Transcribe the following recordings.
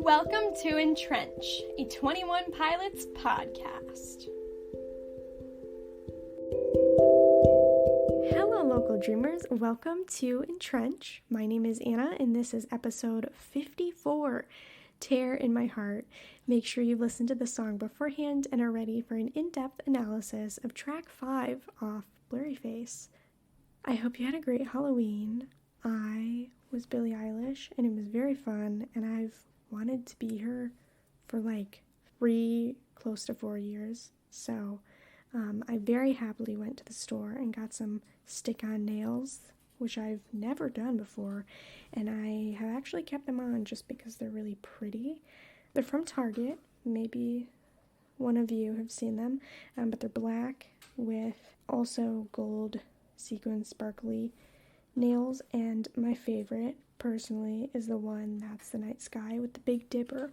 Welcome to EnTrench, a 21 Pilots podcast. Hello, local dreamers. Welcome to EnTrench. My name is Anna, and this is episode 54, Tear in My Heart. Make sure you listen to the song beforehand and are ready for an in-depth analysis of track 5 off Blurry Face. I hope you had a great Halloween. I was Billie Eilish, and it was very fun, and I've wanted to be her for like 3, close to 4 years. So I very happily went to the store and got some stick-on nails, which I've never done before, and I have actually kept them on just because they're really pretty. They're from Target. Maybe one of you have seen them, but they're black with also gold sequin sparkly nails, and my favorite personally is the one that's the night sky with the Big Dipper.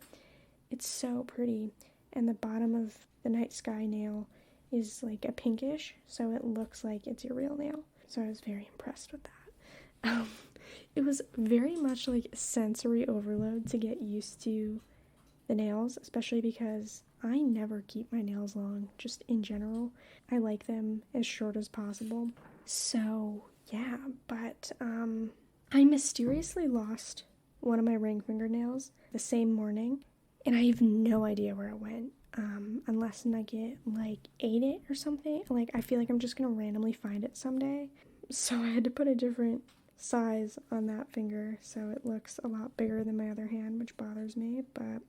It's so pretty, and the bottom of the night sky nail is like a pinkish, so it looks like it's your real nail. So I was very impressed with that. It was very much like sensory overload to get used to the nails, especially because I never keep my nails long, just in general. I like them as short as possible. So yeah, but I mysteriously lost one of my ring fingernails the same morning, and I have no idea where it went, unless Nugget, ate it or something. I feel like I'm just gonna randomly find it someday. So I had to put a different size on that finger, so it looks a lot bigger than my other hand, which bothers me, but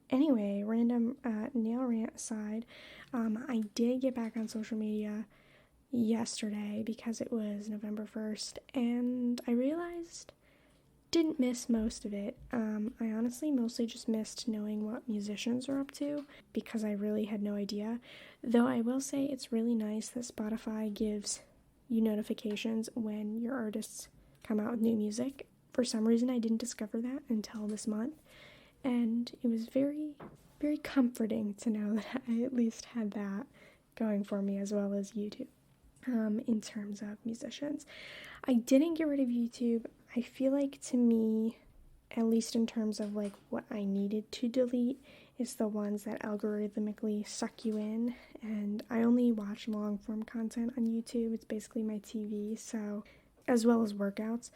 anyway, random nail rant aside, I did get back on social media yesterday because it was November 1st, and I realized didn't miss most of it. I honestly mostly just missed knowing what musicians are up to because I really had no idea, though I will say it's really nice that Spotify gives you notifications when your artists come out with new music. For some reason I didn't discover that until this month, and it was very, very comforting to know that I at least had that going for me, as well as YouTube. In terms of musicians, I didn't get rid of YouTube. I feel like, to me, at least in terms of what I needed to delete, is the ones that algorithmically suck you in, and I only watch long form content on YouTube. It's basically my TV, so, as well as workouts.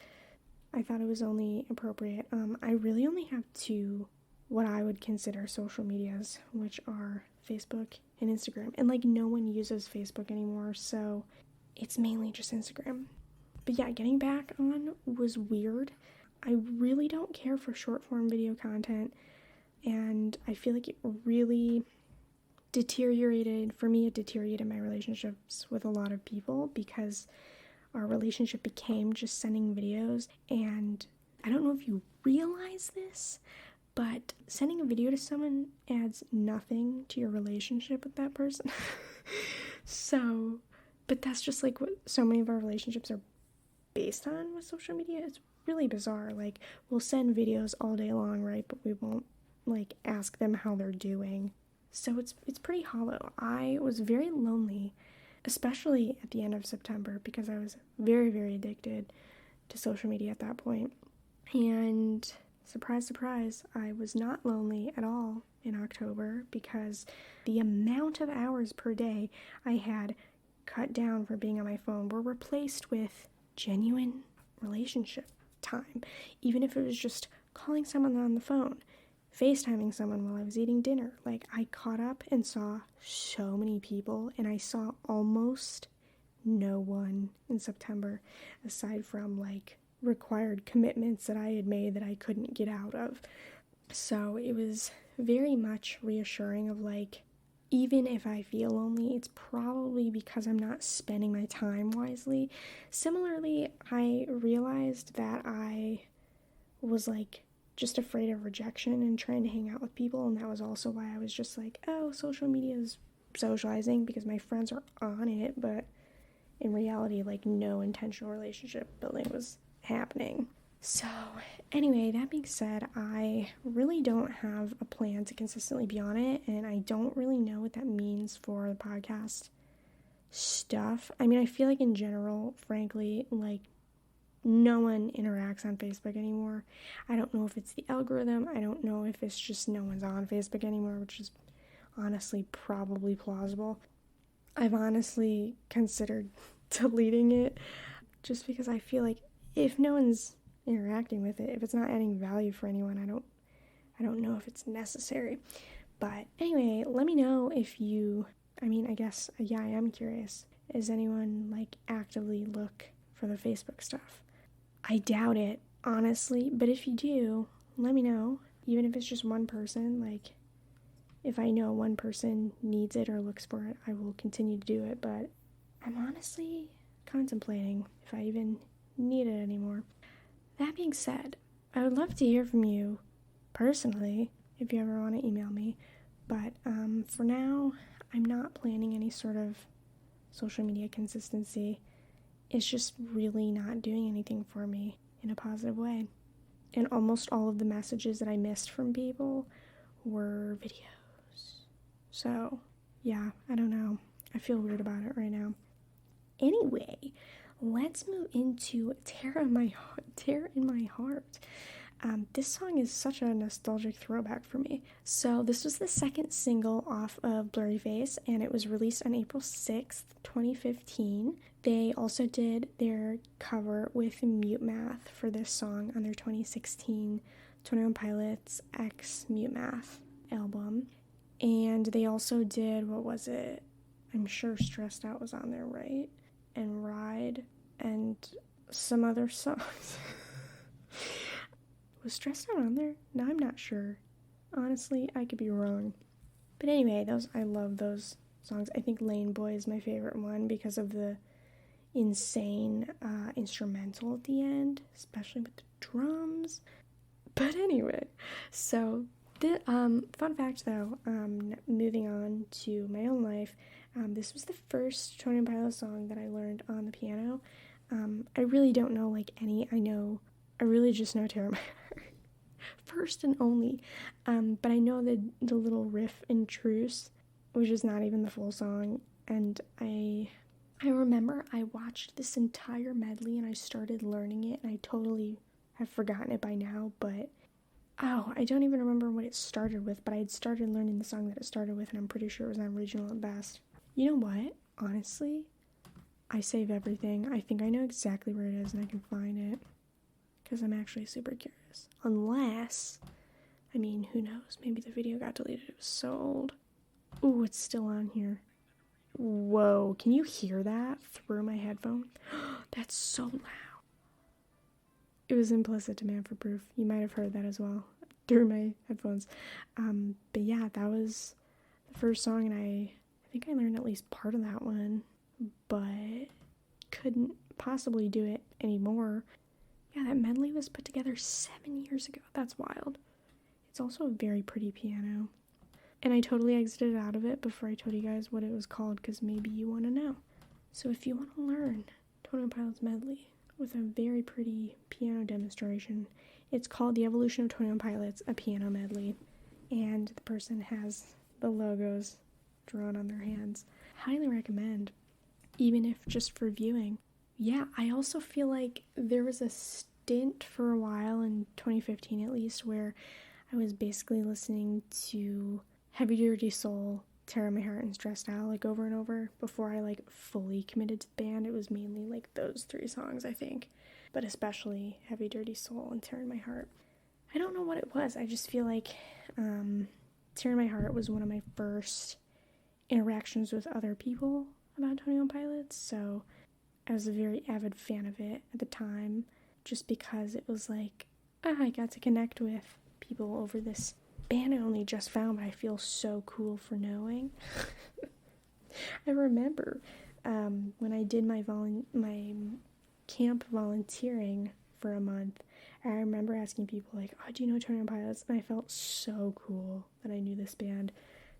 I thought it was only appropriate. I really only have 2 what I would consider social medias, which are Facebook and Instagram, and no one uses Facebook anymore, so it's mainly just Instagram. But yeah, getting back on was weird. I really don't care for short form video content, and I feel like it really deteriorated my relationships with a lot of people, because our relationship became just sending videos, and I don't know if you realize this, but sending a video to someone adds nothing to your relationship with that person. But that's just what so many of our relationships are based on with social media. It's really bizarre. We'll send videos all day long, right? But we won't ask them how they're doing. So it's pretty hollow. I was very lonely, especially at the end of September, because I was very, very addicted to social media at that point. And surprise, surprise, I was not lonely at all in October, because the amount of hours per day I had cut down for being on my phone were replaced with genuine relationship time, even if it was just calling someone on the phone, FaceTiming someone while I was eating dinner. I caught up and saw so many people, and I saw almost no one in September, aside from required commitments that I had made that I couldn't get out of. So it was very much reassuring of even if I feel lonely, it's probably because I'm not spending my time wisely. Similarly, I realized that I was just afraid of rejection and trying to hang out with people, and that was also why I was just social media is socializing because my friends are on it, but in reality, no intentional relationship building was happening. So anyway, that being said, I really don't have a plan to consistently be on it, and I don't really know what that means for the podcast stuff. I mean, I feel in general, frankly, no one interacts on Facebook anymore. I don't know if it's the algorithm. I don't know if it's just no one's on Facebook anymore, which is honestly probably plausible. I've honestly considered deleting it just because I feel like if no one's interacting with it, if it's not adding value for anyone, I don't know if it's necessary. But anyway, let me know if you, I am curious. Is anyone like actively look for the Facebook stuff? I doubt it, honestly, but if you do, let me know. Even if it's just one person, like if I know one person needs it or looks for it, I will continue to do it, but I'm honestly contemplating if I even need it anymore. That being said, I would love to hear from you personally if you ever want to email me, but for now, I'm not planning any sort of social media consistency. It's just really not doing anything for me in a positive way. And almost all of the messages that I missed from people were videos. So, yeah, I don't know. I feel weird about it right now. Anyway, let's move into Tear in My Heart. This song is such a nostalgic throwback for me. So this was the second single off of Blurry Face, and it was released on April 6th, 2015. They also did their cover with Mute Math for this song on their 2016 21 Pilots X Mute Math album. And they also did, I'm sure Stressed Out was on there, right? And Ride, and some other songs. Was Stressed Out on there? No, I'm not sure. Honestly, I could be wrong. But anyway, I love those songs. I think Lane Boy is my favorite one because of the insane instrumental at the end, especially with the drums. But anyway, so the fun fact though, moving on to my own life, this was the first Tony and Pilot song that I learned on the piano. I really don't know I really just know Tear in My Heart, first and only. But I know the little riff in Truce, which is not even the full song, and I remember I watched this entire medley and I started learning it, and I totally have forgotten it by now, but I don't even remember what it started with, but I had started learning the song that it started with, and I'm pretty sure it was on Regional at Best. You know what? Honestly, I save everything. I think I know exactly where it is and I can find it, because I'm actually super curious. Unless, who knows? Maybe the video got deleted. It was so old. Ooh, it's still on here. Whoa, can you hear that through my headphone? That's so loud. It was implicit demand for proof. You might have heard that as well through my headphones. But yeah, that was the first song, and I think I learned at least part of that one, but couldn't possibly do it anymore. Yeah, that medley was put together 7 years ago. That's wild. It's also a very pretty piano. And I totally exited out of it before I told you guys what it was called, because maybe you want to know. So if you want to learn Tony and Pilot's medley with a very pretty piano demonstration, it's called The Evolution of Tony and Pilots, a piano medley. And the person has the logos drawn on their hands. Highly recommend, even if just for viewing. Yeah, I also feel like there was a stint for a while in 2015 at least where I was basically listening to Heavy Dirty Soul, Tear in My Heart, and Stressed Out like over and over before I like fully committed to the band. It was mainly like those three songs, I think, but especially Heavy Dirty Soul and Tear in My Heart. I don't know what it was. I just feel like Tear in My Heart was one of my first interactions with other people about Tony and Pilots, so I was a very avid fan of it at the time, just because it was like, I got to connect with people over this band I only just found, but I feel so cool for knowing. I remember when I did my camp volunteering for a month, I remember asking people like, do you know Tony and Pilots? And I felt so cool that I knew this band,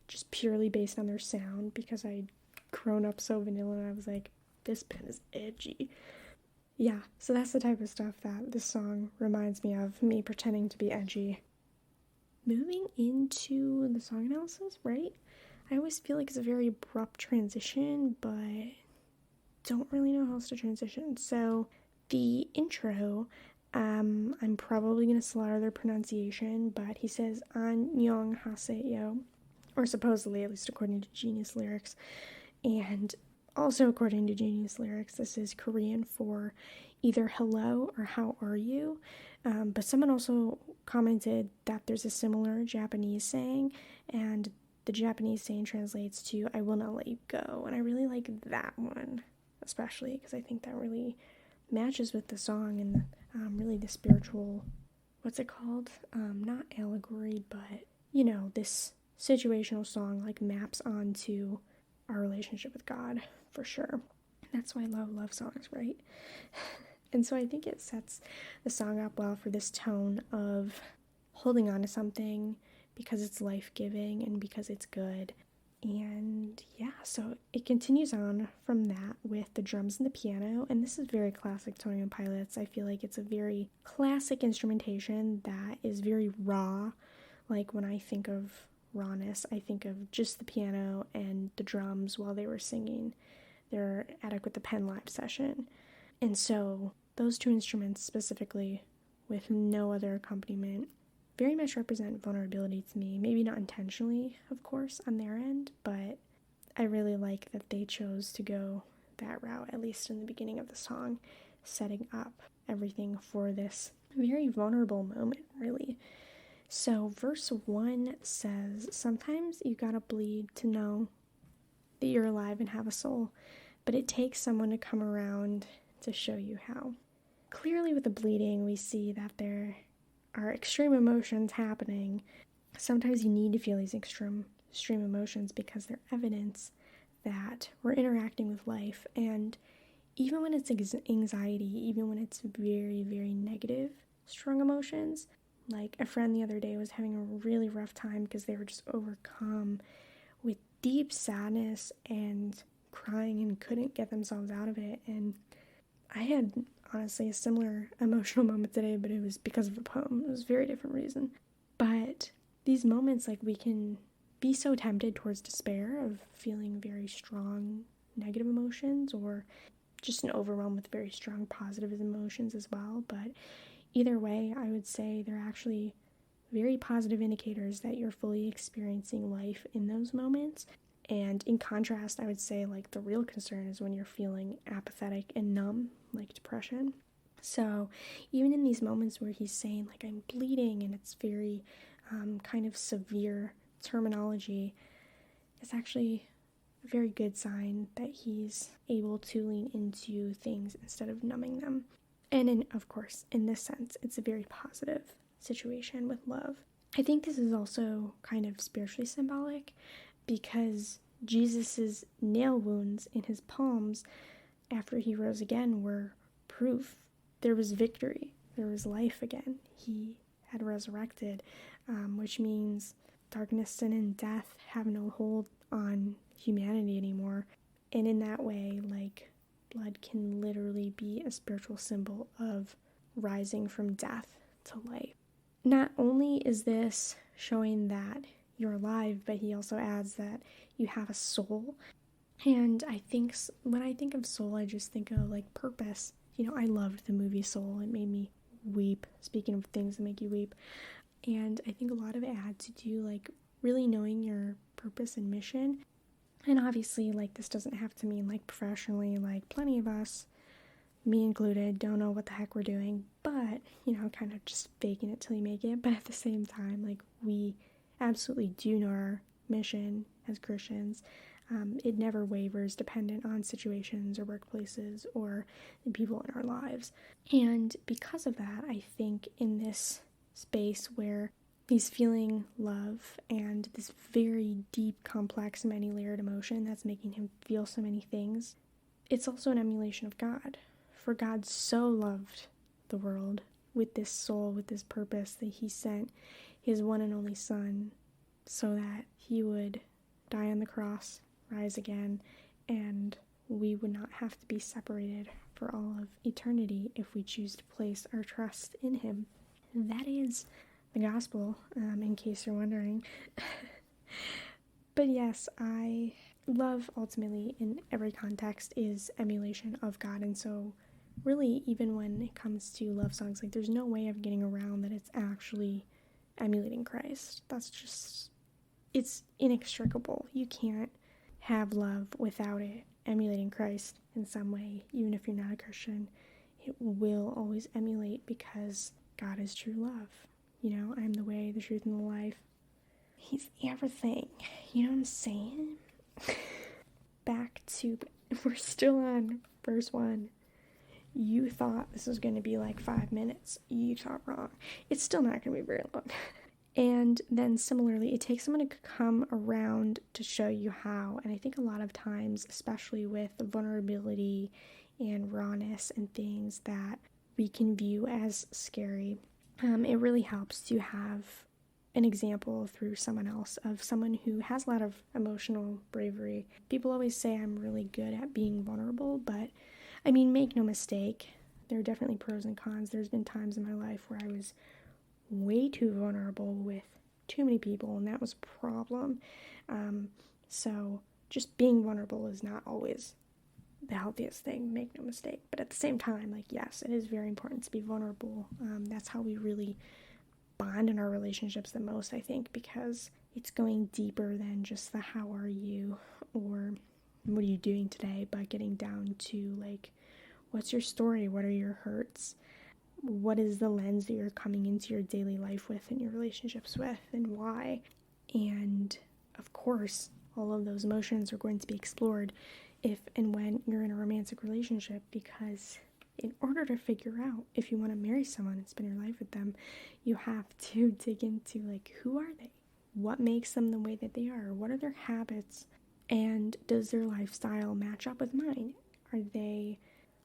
just purely based on their sound, because I'd grown up so vanilla, and I was like, this band is edgy. Yeah, so that's the type of stuff that this song reminds me of, me pretending to be edgy. Moving into the song analysis, right? I always feel like it's a very abrupt transition, but don't really know how else to transition. So The intro, I'm probably going to slaughter their pronunciation, but he says Annyeong haseyo, or supposedly, at least according to Genius Lyrics. And also according to Genius Lyrics, this is Korean for either hello or how are you. But someone also commented that there's a similar Japanese saying, and the Japanese saying translates to I will not let you go. And I really like that one, especially because I think that really matches with the song and really the spiritual, what's it called? Not allegory, but, this situational song like maps onto our relationship with God, for sure. That's why I love songs, right? And so I think it sets the song up well for this tone of holding on to something because it's life-giving and because it's good. And yeah, so it continues on from that with the drums and the piano, and this is very classic Tony and Pilots. I feel like it's a very classic instrumentation that is very raw. Like when I think of rawness, I think of just the piano and the drums while they were singing their Adequate the Pen live session. And so those two instruments specifically, with no other accompaniment, very much represent vulnerability to me. Maybe not intentionally, of course, on their end, but I really like that they chose to go that route, at least in the beginning of the song, setting up everything for this very vulnerable moment, really. So verse 1 says, sometimes you gotta bleed to know that you're alive and have a soul, but it takes someone to come around to show you how. Clearly with the bleeding, we see that there are extreme emotions happening. Sometimes you need to feel these extreme emotions because they're evidence that we're interacting with life. And even when it's anxiety, even when it's very, very negative, strong emotions, like a friend the other day was having a really rough time because they were just overcome with deep sadness and crying and couldn't get themselves out of it. And I had honestly a similar emotional moment today, but it was because of a poem. It was a very different reason. But these moments, like, we can be so tempted towards despair of feeling very strong negative emotions, or just an overwhelm with very strong positive emotions as well. But either way, I would say they're actually very positive indicators that you're fully experiencing life in those moments. And in contrast, I would say, like, the real concern is when you're feeling apathetic and numb, like depression. So even in these moments where he's saying, like, I'm bleeding, and it's very kind of severe terminology, it's actually a very good sign that he's able to lean into things instead of numbing them. And of course, in this sense, it's a very positive situation with love. I think this is also kind of spiritually symbolic, because Jesus' nail wounds in his palms after he rose again were proof. There was victory. There was life again. He had resurrected, which means darkness, sin, and death have no hold on humanity anymore. And in that way, like, blood can literally be a spiritual symbol of rising from death to life. Not only is this showing that you're alive, but he also adds that you have a soul. And I think when I think of soul, I just think of, like, purpose. I loved the movie Soul. It made me weep. Speaking of things that make you weep. And I think a lot of it had to do, like, really knowing your purpose and mission. And obviously, like, this doesn't have to mean, like, professionally, like, plenty of us, me included, don't know what the heck we're doing, but, kind of just faking it till you make it. But at the same time, like, we absolutely do know our mission as Christians. It never wavers dependent on situations or workplaces or the people in our lives. And because of that, I think in this space where he's feeling love and this very deep, complex, many-layered emotion that's making him feel so many things, it's also an emulation of God. For God so loved the world with this soul, with this purpose, that he sent his one and only Son so that he would die on the cross, rise again, and we would not have to be separated for all of eternity if we choose to place our trust in him. And that is the gospel, in case you're wondering. But yes, love ultimately in every context is emulation of God, and so really, even when it comes to love songs, like there's no way of getting around that it's actually emulating Christ. That's just, it's inextricable. You can't have love without it emulating Christ in some way. Even if you're not a Christian, it will always emulate because God is true love. You know, I'm the way, the truth, and the life. He's everything. You know what I'm saying? Back to, we're still on verse 1. You thought this was going to be like 5 minutes. You thought wrong. It's still not going to be very long. And then similarly, it takes someone to come around to show you how. And I think a lot of times, especially with vulnerability and rawness and things that we can view as scary, it really helps to have an example through someone else of someone who has a lot of emotional bravery. People always say I'm really good at being vulnerable, but I mean, make no mistake, there are definitely pros and cons. There's been times in my life where I was way too vulnerable with too many people, and that was a problem. So just being vulnerable is not always the healthiest thing, make no mistake. But at the same time, like, yes, it is very important to be vulnerable. That's how we really bond in our relationships the most, I think, because it's going deeper than just the how are you or what are you doing today, but getting down to like, what's your story? What are your hurts? What is the lens that you're coming into your daily life with and your relationships with, and why? And of course, all of those emotions are going to be explored if and when you're in a romantic relationship, because in order to figure out if you want to marry someone and spend your life with them, you have to dig into like, who are they? What makes them the way that they are? What are their habits? And does their lifestyle match up with mine? Are they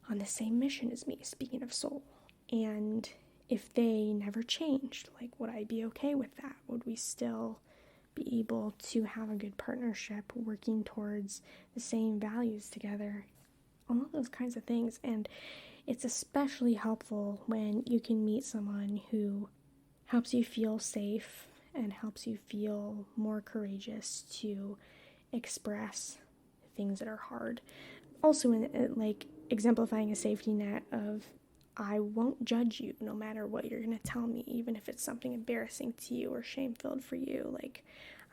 on the same mission as me, speaking of soul? And if they never changed, like, would I be okay with that? Would we still be able to have a good partnership working towards the same values together? All of those kinds of things. And it's especially helpful when you can meet someone who helps you feel safe and helps you feel more courageous to express things that are hard. Also, in like exemplifying a safety net of, I won't judge you no matter what you're going to tell me, even if it's something embarrassing to you or shame-filled for you. Like,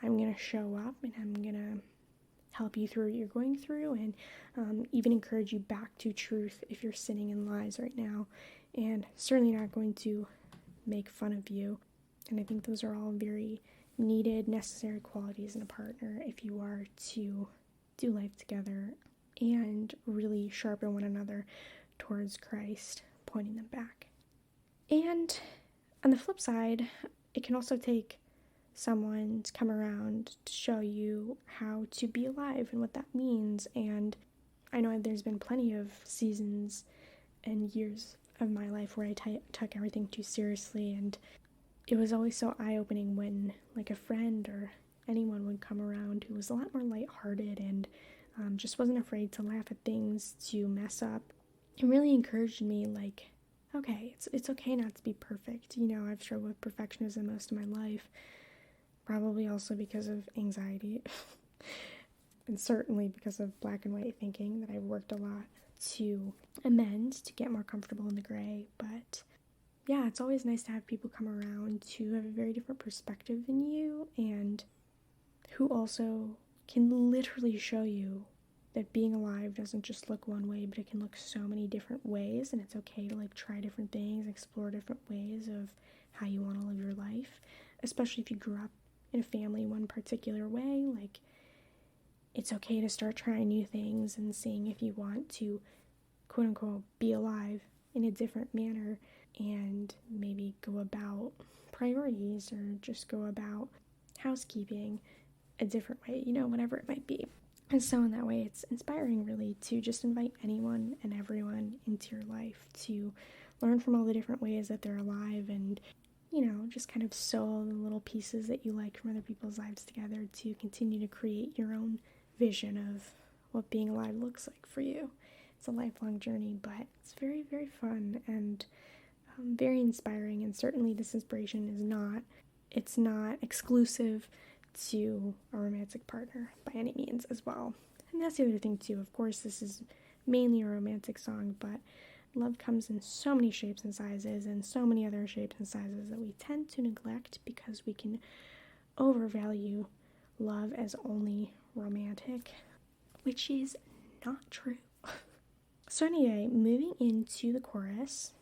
I'm going to show up and I'm going to help you through what you're going through, and even encourage you back to truth if you're sitting in lies right now, and certainly not going to make fun of you. And I think those are all very needed, necessary qualities in a partner if you are to do life together and really sharpen one another towards Christ, pointing them back. And on the flip side, it can also take someone to come around to show you how to be alive and what that means. And I know there's been plenty of seasons and years of my life where I took everything too seriously, and it was always so eye-opening when like a friend or anyone would come around who was a lot more lighthearted and just wasn't afraid to laugh at things, to mess up. It really encouraged me, like, okay, it's okay not to be perfect. You know, I've struggled with perfectionism most of my life, probably also because of anxiety, and certainly because of black and white thinking that I've worked a lot to amend, to get more comfortable in the gray. But yeah, it's always nice to have people come around to have a very different perspective than you, and who also can literally show you that being alive doesn't just look one way, but it can look so many different ways, and it's okay to like try different things, explore different ways of how you want to live your life, especially if you grew up in a family one particular way. Like, it's okay to start trying new things and seeing if you want to, quote unquote, be alive in a different manner, and maybe go about priorities or just go about housekeeping a different way, you know, whatever it might be. And so in that way, it's inspiring really to just invite anyone and everyone into your life to learn from all the different ways that they're alive, and, you know, just kind of sew the little pieces that you like from other people's lives together to continue to create your own vision of what being alive looks like for you. It's a lifelong journey, but it's very, very fun and very inspiring. And certainly this inspiration it's not exclusive to a romantic partner by any means as well. And that's the other thing too. Of course, this is mainly a romantic song, but Love comes in so many shapes and sizes, and so many other shapes and sizes that we tend to neglect because we can overvalue love as only romantic, which is not true. So anyway, moving into the chorus,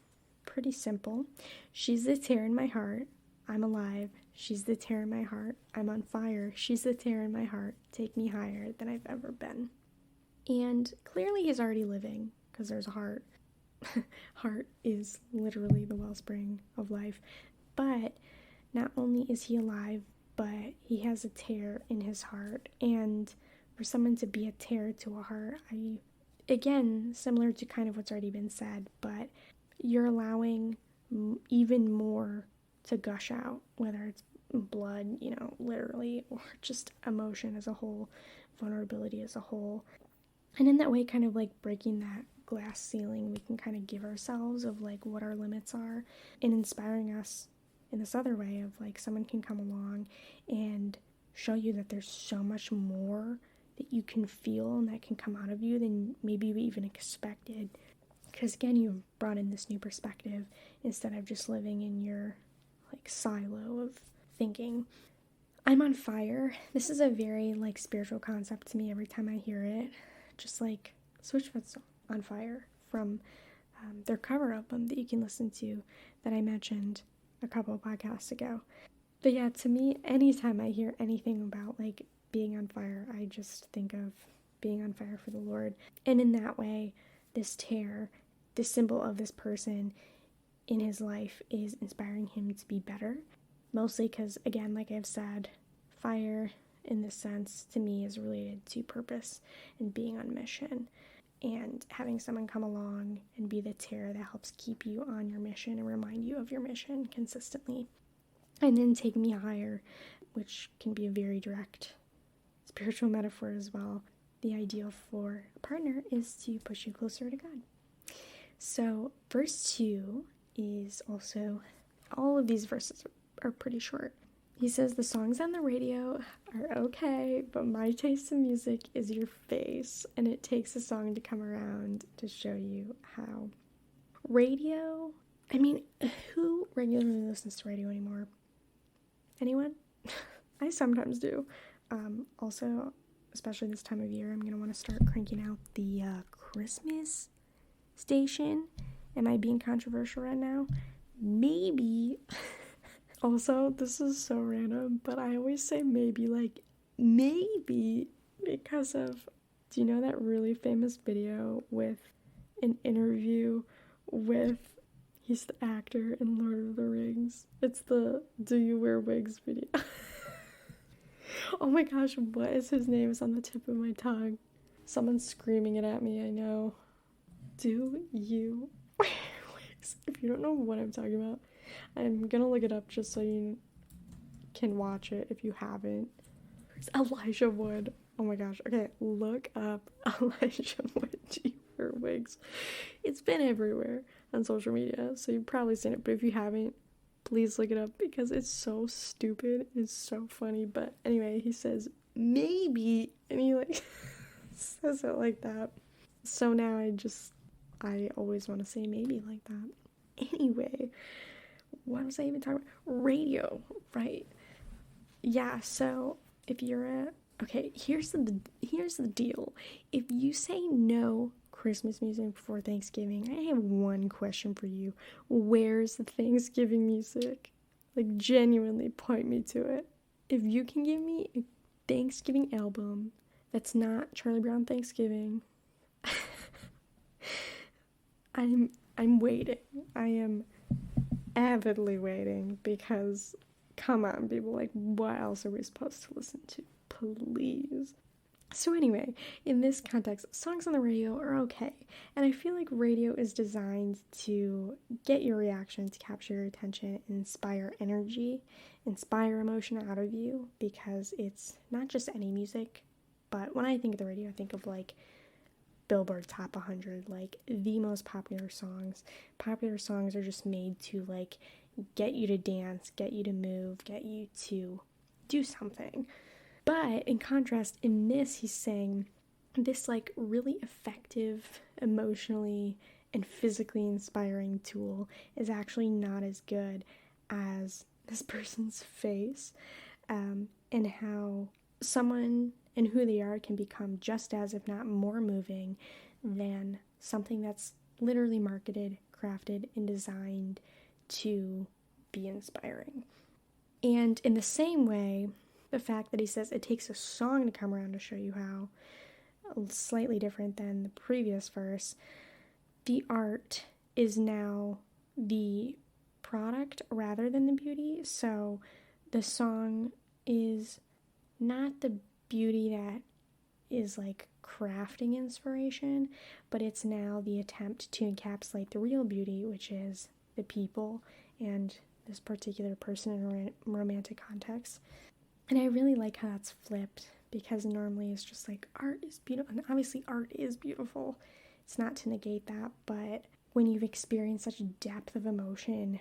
pretty simple. She's the tear in my heart, I'm alive. She's the tear in my heart, I'm on fire. She's the tear in my heart, take me higher than I've ever been. And clearly he's already living, because there's a heart. Heart is literally the wellspring of life. But not only is he alive, but he has a tear in his heart. And for someone to be a tear to a heart, again, similar to kind of what's already been said, but you're allowing even more to gush out, whether it's blood, literally, or just emotion as a whole, vulnerability as a whole. And in that way, kind of like breaking that glass ceiling, we can kind of give ourselves of like what our limits are, and inspiring us in this other way of like someone can come along and show you that there's so much more that you can feel and that can come out of you than maybe you even expected. Because again, you've brought in this new perspective instead of just living in your like silo of thinking. I'm on fire. This is a very like spiritual concept to me every time I hear it. Just like Switchfoot's On Fire from their cover album that you can listen to that I mentioned a couple of podcasts ago. But yeah, to me, anytime I hear anything about like being on fire, I just think of being on fire for the Lord. And in that way, this tear, this symbol of this person in his life is inspiring him to be better. Mostly because, again, like I've said, fire in this sense to me is related to purpose and being on mission. And having someone come along and be the tear that helps keep you on your mission and remind you of your mission consistently. And then take me higher, which can be a very direct spiritual metaphor as well. The ideal for a partner is to push you closer to God. So verse 2 is also, all of these verses are pretty short. He says, the songs on the radio are okay, but my taste in music is your face, and it takes a song to come around to show you how. Radio, I mean, who regularly listens to radio anymore? Anyone? I sometimes do. Also, especially this time of year, I'm going to want to start cranking out the Christmas station. Am I being controversial right now? Maybe. Also, this is so random, but I always say maybe, like, maybe because of, do you know that really famous video with an interview with, he's the actor in Lord of the Rings? It's the Do You Wear Wigs video. Oh my gosh, what is his name? It's on the tip of my tongue. Someone's screaming it at me, I know. Do you wear wigs? If you don't know what I'm talking about, I'm gonna look it up just so you can watch it if you haven't. It's Elijah Wood. Oh my gosh. Okay, look up Elijah Wood. Do you wear wigs? It's been everywhere on social media, so you've probably seen it. But if you haven't, please look it up because it's so stupid. It's so funny. But anyway, he says maybe, and he like says it like that. So now I always want to say maybe like that. Anyway, what was I even talking about? Radio, right? Yeah, so if you're here's the deal. If you say no Christmas music before Thanksgiving, I have one question for you. Where's the Thanksgiving music? Like, genuinely point me to it. If you can give me a Thanksgiving album that's not Charlie Brown Thanksgiving, I'm waiting. I am avidly waiting because, come on, people, like, what else are we supposed to listen to? Please. So anyway, in this context, songs on the radio are okay. And I feel like radio is designed to get your reaction, to capture your attention, and inspire energy, inspire emotion out of you, because it's not just any music, but when I think of the radio, I think of, like, Billboard Top 100, like, the most popular songs. Popular songs are just made to, like, get you to dance, get you to move, get you to do something. But in contrast, in this, he's saying this, like, really effective, emotionally and physically inspiring tool is actually not as good as this person's face, and how someone and who they are can become just as, if not more, moving than something that's literally marketed, crafted, and designed to be inspiring. And in the same way, the fact that he says it takes a song to come around to show you how, slightly different than the previous verse, the art is now the product rather than the beauty. So the song is not the beauty that is like crafting inspiration, but it's now the attempt to encapsulate the real beauty, which is the people and this particular person in a romantic context. And I really like how that's flipped, because normally it's just like art is beautiful, and obviously art is beautiful. It's not to negate that, but when you've experienced such depth of emotion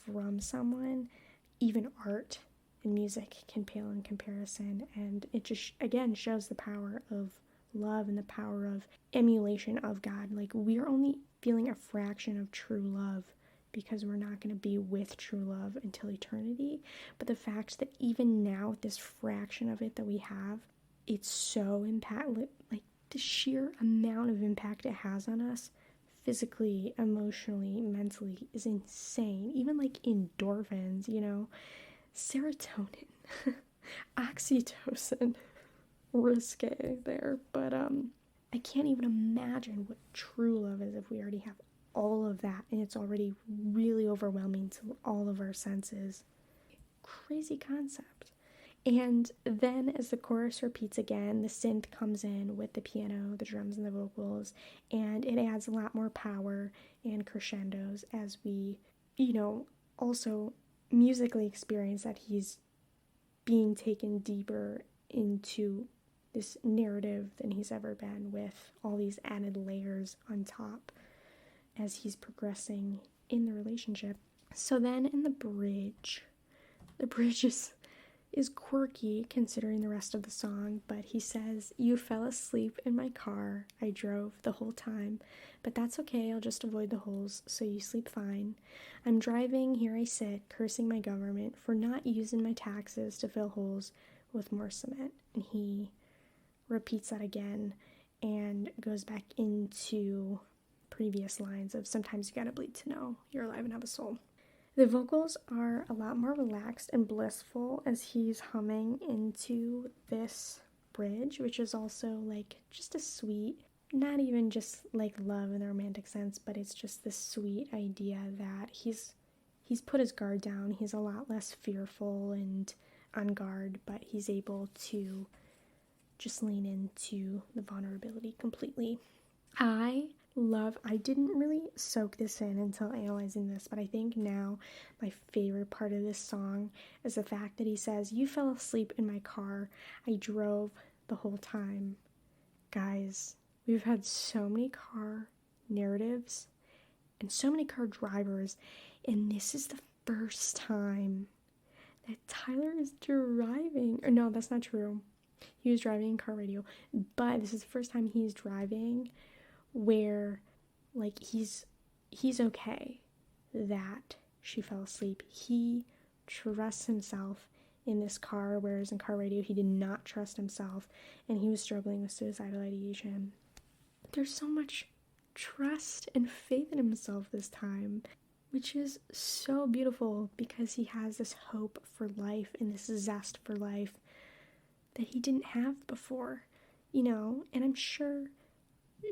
from someone, even art and music can pale in comparison. And it just, again, shows the power of love and the power of emulation of God. Like, we are only feeling a fraction of true love because we're not going to be with true love until eternity. But the fact that even now, this fraction of it that we have, it's so impactful. Like, the sheer amount of impact it has on us physically, emotionally, mentally is insane. Even like endorphins, serotonin, oxytocin, risque there, but I can't even imagine what true love is if we already have all of that and it's already really overwhelming to all of our senses. Crazy concept. And then as the chorus repeats again, the synth comes in with the piano, the drums, and the vocals, and it adds a lot more power and crescendos as we, also musically experience that he's being taken deeper into this narrative than he's ever been, with all these added layers on top as he's progressing in the relationship. So then in the bridge is quirky considering the rest of the song, but he says, "You fell asleep in my car. I drove the whole time, but that's okay. I'll just avoid the holes so you sleep fine. I'm driving, here I sit, cursing my government for not using my taxes to fill holes with more cement." And he repeats that again and goes back into previous lines of, "Sometimes you gotta bleed to know you're alive and have a soul." The vocals are a lot more relaxed and blissful as he's humming into this bridge, which is also like just a sweet, not even just like love in the romantic sense, but it's just this sweet idea that he's put his guard down. He's a lot less fearful and on guard, but he's able to just lean into the vulnerability completely. I didn't really soak this in until analyzing this, but I think now my favorite part of this song is the fact that he says, "You fell asleep in my car. I drove the whole time." Guys, we've had so many car narratives and so many car drivers, and this is the first time that Tyler is driving. Or no, that's not true. He was driving in car radio, but this is the first time he's driving where like he's okay that she fell asleep. He trusts himself in this car, whereas in car radio he did not trust himself and he was struggling with suicidal ideation. There's so much trust and faith in himself this time, which is so beautiful because he has this hope for life and this zest for life that he didn't have before, and I'm sure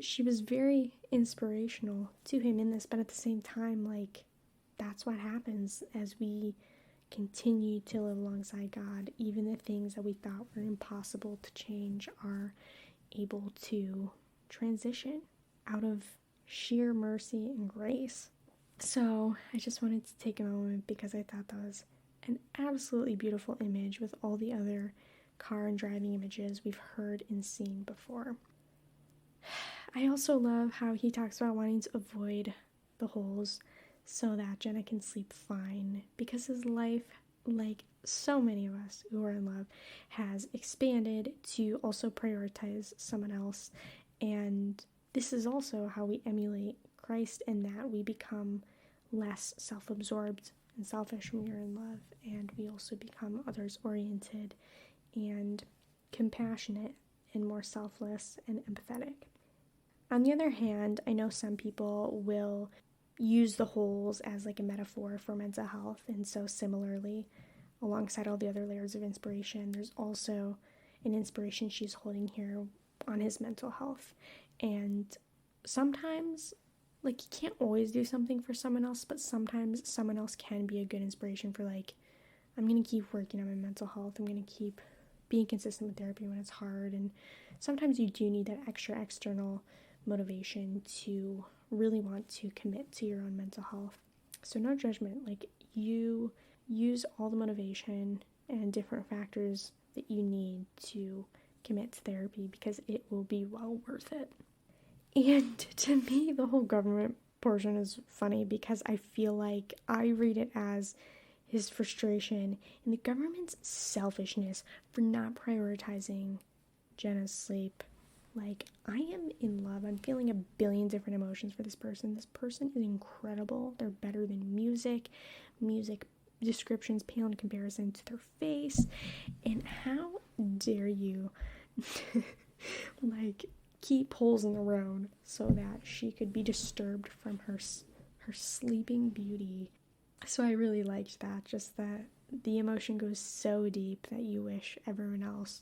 she was very inspirational to him in this, but at the same time, like, that's what happens as we continue to live alongside God. Even the things that we thought were impossible to change are able to transition out of sheer mercy and grace. So I just wanted to take a moment because I thought that was an absolutely beautiful image with all the other car and driving images we've heard and seen before. I also love how he talks about wanting to avoid the holes so that Jenna can sleep fine, because his life, like so many of us who are in love, has expanded to also prioritize someone else, and this is also how we emulate Christ, and that we become less self-absorbed and selfish when we are in love, and we also become others-oriented and compassionate and more selfless and empathetic. On the other hand, I know some people will use the holes as like a metaphor for mental health, and so similarly, alongside all the other layers of inspiration, there's also an inspiration she's holding here on his mental health. And sometimes, like, you can't always do something for someone else, but sometimes someone else can be a good inspiration for, like, I'm going to keep working on my mental health, I'm going to keep being consistent with therapy when it's hard. And sometimes you do need that extra external motivation to really want to commit to your own mental health. So no judgment, like, you use all the motivation and different factors that you need to commit to therapy, because it will be well worth it. And to me, the whole government portion is funny because I feel like I read it as his frustration and the government's selfishness for not prioritizing Jenna's sleep. Like, I am in love. I'm feeling a billion different emotions for this person. This person is incredible. They're better than music. Music descriptions pale in comparison to their face. And how dare you like keep holes in the road so that she could be disturbed from her sleeping beauty. So I really liked that, just that the emotion goes so deep that you wish everyone else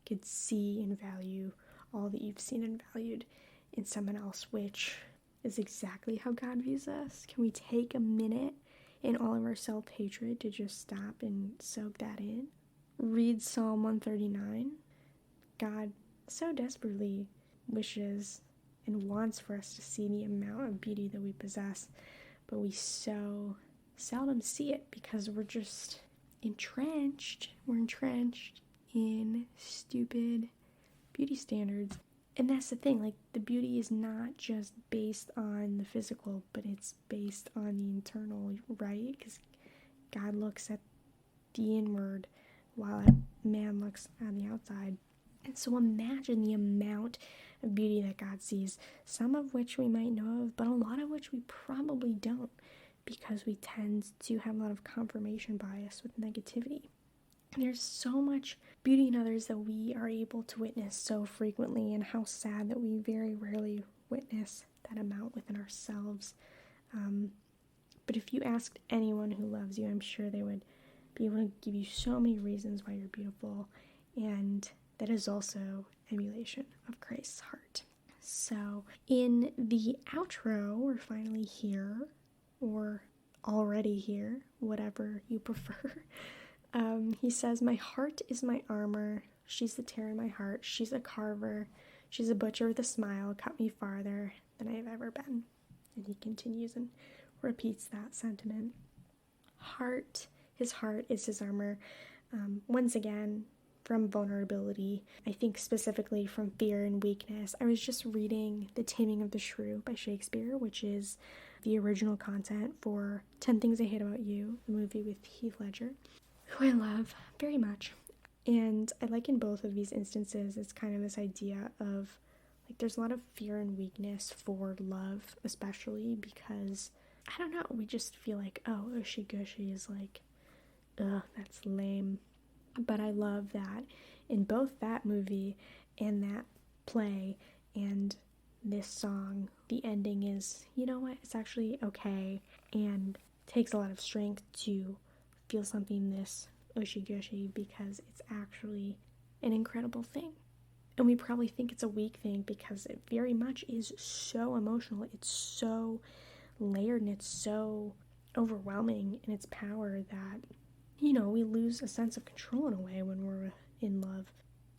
could see and value all that you've seen and valued in someone else, which is exactly how God views us. Can we take a minute in all of our self-hatred to just stop and soak that in? Read Psalm 139. God so desperately wishes and wants for us to see the amount of beauty that we possess, but we so seldom see it because we're just entrenched. We're entrenched in stupid beauty standards. And that's the thing, like, the beauty is not just based on the physical, but it's based on the internal, right? Because God looks at the inward while man looks on the outside. And so imagine the amount of beauty that God sees, some of which we might know of, but a lot of which we probably don't, because we tend to have a lot of confirmation bias with negativity. And there's so much beauty in others that we are able to witness so frequently, and how sad that we very rarely witness that amount within ourselves. But if you asked anyone who loves you, I'm sure they would be able to give you so many reasons why you're beautiful, and that is also emulation of Christ's heart. So in the outro, we're finally here, or already here, whatever you prefer. He says, my heart is my armor. She's the tear in my heart. She's a carver. She's a butcher with a smile. Cut me farther than I have ever been. And he continues and repeats that sentiment. His heart is his armor. Once again, from vulnerability, I think specifically from fear and weakness. I was just reading The Taming of the Shrew by Shakespeare, which is the original content for 10 Things I Hate About You, the movie with Heath Ledger, who I love very much. And I like in both of these instances, it's kind of this idea of, like, there's a lot of fear and weakness for love, especially because, I don't know, we just feel like, oh, Ushi-Gushi is like, ugh, that's lame. But I love that in both that movie and that play and this song, the ending is, you know what, it's actually okay, and takes a lot of strength to feel something this Ushi-Gushi, because it's actually an incredible thing. And we probably think it's a weak thing because it very much is so emotional. It's so layered and it's so overwhelming in its power that, you know, we lose a sense of control in a way when we're in love,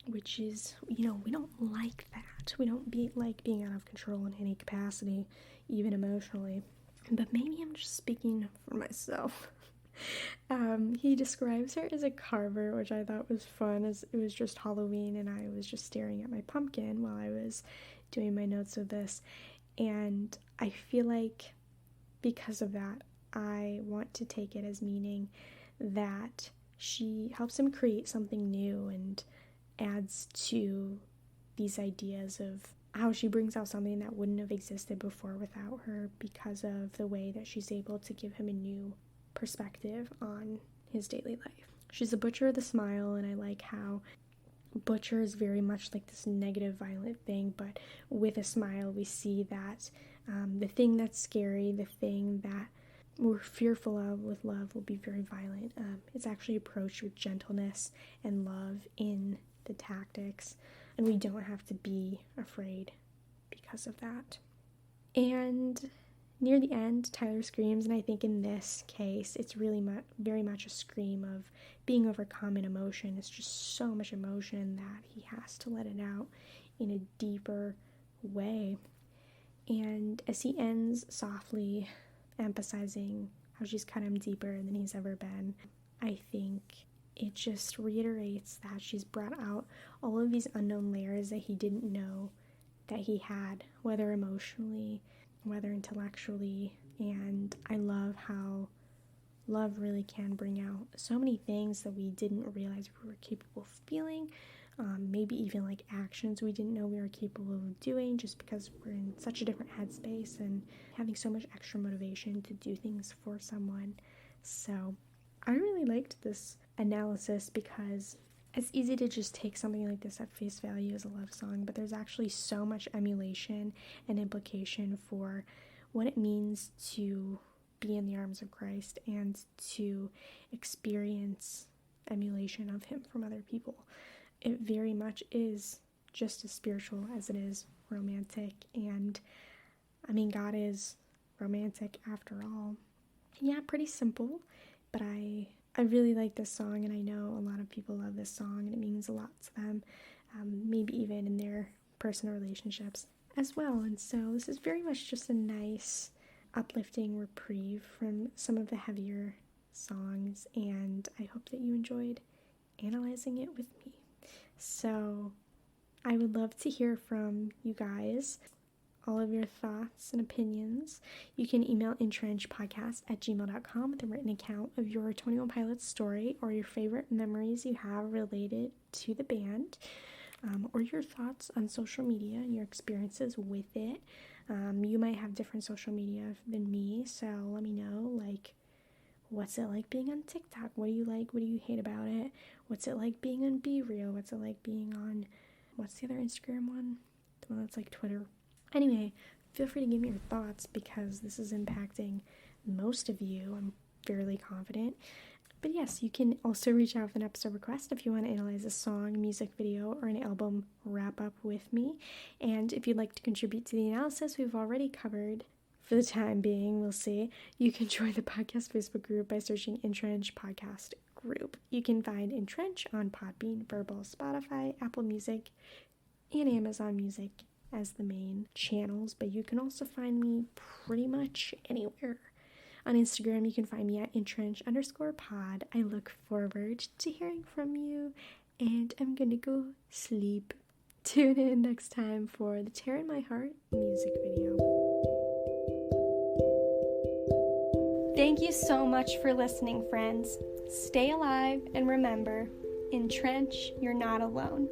which is, you know, we don't like that. We don't like being out of control in any capacity, even emotionally. But maybe I'm just speaking for myself. He describes her as a carver, which I thought was fun, as it was just Halloween and I was just staring at my pumpkin while I was doing my notes of this. And I feel like because of that, I want to take it as meaning that she helps him create something new and adds to these ideas of how she brings out something that wouldn't have existed before without her, because of the way that she's able to give him a new perspective on his daily life. She's a butcher with a smile, and I like how butcher is very much like this negative, violent thing, but with a smile we see that the thing that's scary, the thing that we're fearful of with love will be very violent. It's actually approached with gentleness and love in the tactics, and we don't have to be afraid because of that. And near the end, Tyler screams, and I think in this case, it's really very much a scream of being overcome in emotion. It's just so much emotion that he has to let it out in a deeper way. And as he ends softly, emphasizing how she's cut him deeper than he's ever been, I think it just reiterates that she's brought out all of these unknown layers that he didn't know that he had, whether emotionally, whether intellectually. And I love how love really can bring out so many things that we didn't realize we were capable of feeling, maybe even like actions we didn't know we were capable of doing, just because we're in such a different headspace and having so much extra motivation to do things for someone. So I really liked this analysis, because it's easy to just take something like this at face value as a love song, but there's actually so much emulation and implication for what it means to be in the arms of Christ and to experience emulation of him from other people. It very much is just as spiritual as it is romantic, and I mean, God is romantic after all. Yeah, pretty simple, but I really like this song, and I know a lot of people love this song, and it means a lot to them, maybe even in their personal relationships as well. And so this is very much just a nice, uplifting reprieve from some of the heavier songs, and I hope that you enjoyed analyzing it with me. So I would love to hear from you guys, all of your thoughts and opinions. You can email EnTrenchPodcast@gmail.com with a written account of your 21 Pilots story, or your favorite memories you have related to the band, or your thoughts on social media and your experiences with it. You might have different social media than me, so let me know, like, what's it like being on TikTok? What do you like? What do you hate about it? What's it like being on Be Real? What's it like being on, what's the other Instagram one? The one that's like Twitter. Anyway, feel free to give me your thoughts, because this is impacting most of you, I'm fairly confident. But yes, you can also reach out with an episode request if you want to analyze a song, music video, or an album wrap-up with me. And if you'd like to contribute to the analysis we've already covered, for the time being, we'll see, you can join the podcast Facebook group by searching EnTrench Podcast Group. You can find EnTrench on Podbean, Verbal, Spotify, Apple Music, and Amazon Music as the main channels, but you can also find me pretty much anywhere. On Instagram, you can find me at EnTrench_pod. I look forward to hearing from you, and I'm gonna go sleep. Tune in next time for the Tear in My Heart music video. Thank you so much for listening, friends. Stay alive, and remember, EnTrench, you're not alone.